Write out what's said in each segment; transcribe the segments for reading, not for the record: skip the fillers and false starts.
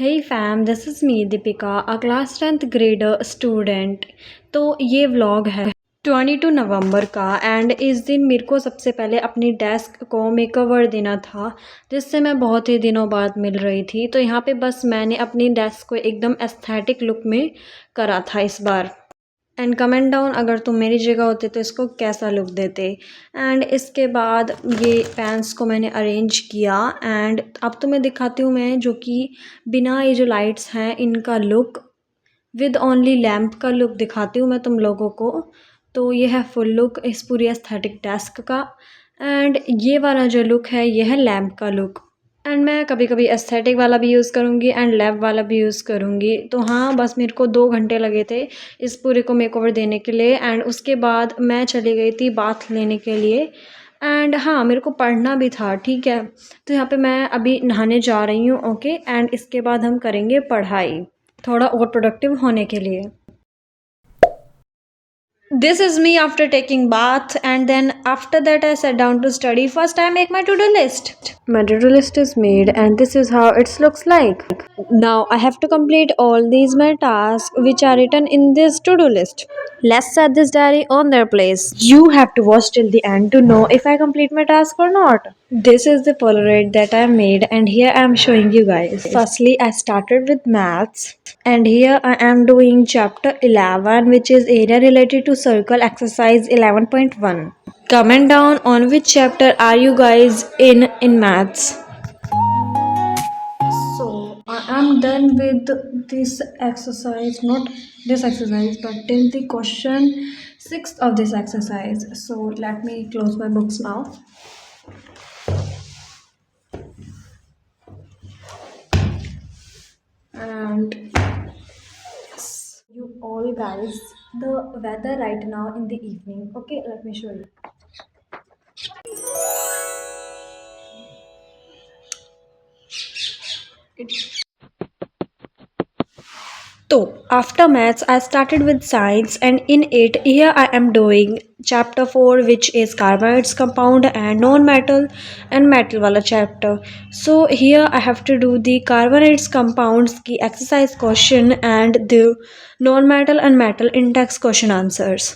Hey fam, this is me Deepika, a class 10th grader student। तो ये vlog है 22 नवंबर का एंड इस दिन मेरे को सबसे पहले अपनी डेस्क को मेकओवर देना था, जिससे मैं बहुत ही दिनों बाद मिल रही थी। तो यहाँ पे बस मैंने अपनी डेस्क को एकदम एस्थेटिक लुक में करा था इस बार। एंड कमेंट डाउन अगर तुम मेरी जगह होते तो इसको कैसा लुक देते। एंड इसके बाद ये पेन्स को मैंने अरेंज किया एंड अब तो मैं दिखाती हूँ मैं जो कि बिना ये जो लाइट्स हैं इनका लुक, विद ओनली लैम्प का लुक दिखाती हूँ मैं तुम लोगों को। तो ये है फुल लुक इस पूरी एस्थेटिक डेस्क का एंड ये वाला जो लुक है ये है लैम्प का लुक। एंड मैं कभी कभी एस्थेटिक वाला भी यूज़ करूँगी एंड लैब वाला भी यूज़ करूँगी। तो हाँ, बस मेरे को 2 घंटे लगे थे इस पूरे को मेकओवर देने के लिए एंड उसके बाद मैं चली गई थी बाथ लेने के लिए। एंड हाँ, मेरे को पढ़ना भी था, ठीक है। तो यहाँ पे मैं अभी नहाने जा रही हूँ, ओके। एंड इसके बाद हम करेंगे पढ़ाई थोड़ा और प्रोडक्टिव होने के लिए। This is me after taking bath and then after that I sat down to study. First I make my to-do list. My to-do list is made and this is how it looks like. Now I have to complete all these my tasks which are written in this to-do list. Let's set this diary on their place. You have to watch till the end to know if I complete my task or not. This is the Polaroid that I made and here I am showing you guys. Firstly, I started with maths and here I am doing chapter 11, which is area related to circle, exercise 11.1. Comment down on which chapter are you guys in maths. So I am done with this exercise, not this exercise but till the question 6 of this exercise. So let me close my books now. And yes, you all guys, the weather right now in the evening. Okay, let me show you. So after maths, I started with science, and in it, here I am doing chapter 4, which is carbohydrates compound and non-metal and metal wala chapter. So here I have to do the carbohydrates compounds की exercise question and the non-metal and metal index question answers.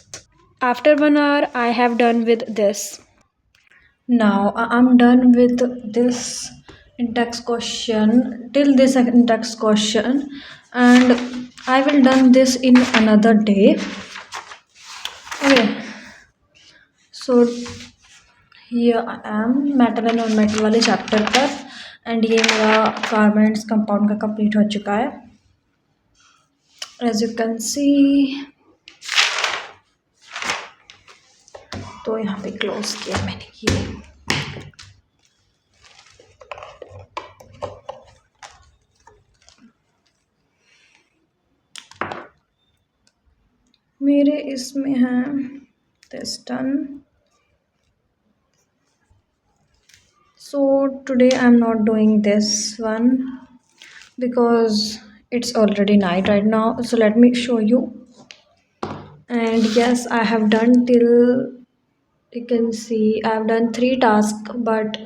After 1 hour, I have done with this. Now I'm done with this in-text question till this in-text question and I will done this in another day. Okay, so here I am metal and non-metal वाले chapter पर and ये मेरा carbonates compound का complete हो चुका है as you can see. तो यहाँ पे क्लोज किया मैंने ये। मेरे इसमें है this done. So today I'm not doing this one because it's already night right now. So let me show you. And yes, I have done till, you can see I've done 3 tasks but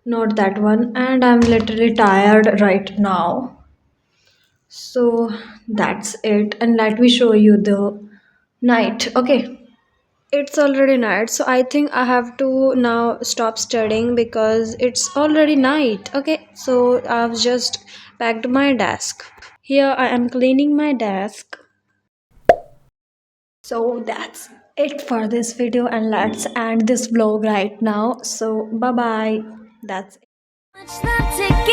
not that one and I'm literally tired right now. So that's it and let me show you the night. Okay, it's already night, so I think I have to now stop studying because it's already night. Okay, so I've just packed my desk. Here I am cleaning my desk. So that's it for this video and let's end this vlog right now. So bye bye. That's it.